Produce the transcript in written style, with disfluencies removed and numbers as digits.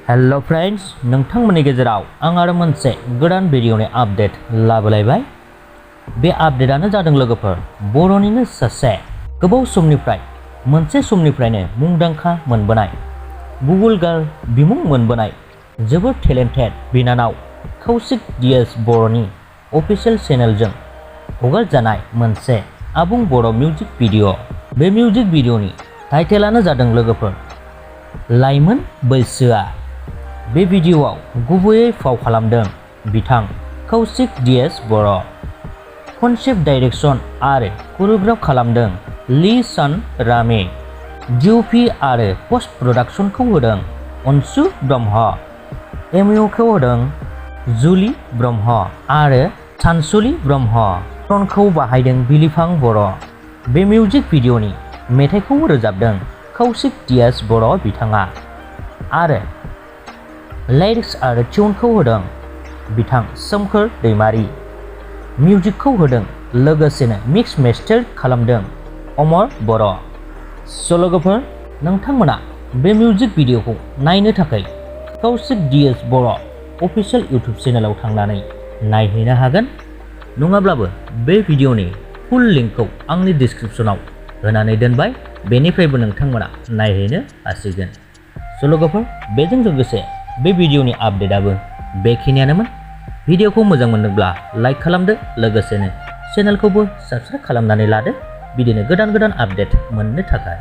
Hello friends, नोंथांमोननि गेजेराव आं आरो मोनसे गोदान भिडिअनि आपडेट लाबोलायबाय। बे आपडेटानो जादों लोगोफोर बर'निनो सासे गोबाव समनिफ्राय मोनसे समनिफ्रायनो मुंदांखा मोनबोनाय गुगल गार्ल बिमुं मोनबोनाय जोबोद टेलेन्टेड बिनानाव कौशिक DS बर'नि अफिशियेल चेनेलजों हगारजानाय मोनसे आबुं बर' मिउजिक भिडिअ। बे मिउजिक भिडिअनि टाइटेलानो जादों लोगोफोर LaiMwn Bwiswa। बे भिडिअआव गुबैयै फाव खालामदों बिथां कौशिक DS बर'। कनसेप्ट डाइरेक्शन आरो कोरियोग्राफ खालामदों लीसन रामी। DOP आरो पोस्ट प्रोडक्शनखौ होदों अनसु ब्रह्म। MUखौ होदों जुलि ब्रह्म आरो सानसुलि ब्रह्म। टनखौ बाहायदों बिलिफां बर'। बे मिउजिक भिडिअनि मेथाइखौ रोजाबदों कौशिक DS बर' बिथाङा आरो लिरिक्स आरो टिउनखौ होदों बिथां सोमखोर दैमारी। मिउजिकखौ होदों लोगोसेनो मिक्स मास्टार खालामदों अमर बर'। स' लोगोफोर नोंथांमोना बे मिउजिक भिडिअखौ नायनो थाखाय कौशिक DS बर' अफिशियेल इउटुब चेनेलाव थांनानै नायहैनो हागोन, नङाब्लाबो बे भिडिअनि फुल लिंकखौ आंनि डिस्क्रिप्शनाव होनानै दोनबाय, बेनिफ्रायबो नोंथांमोना नायहैनो हासिगोन। स' लोगोफोर बेजों लोगोसे बे भिडिअनि आपडेटआबो बेखिनियानोमोन। भिडिअखौ मोजां मोनोब्ला लाइक खालामदो, लोगोसेनो चेनेलखौबो साबस्क्राइब खालामनानै लादो बिदिनो गोदान गोदान आपडेट मोननो थाखाय।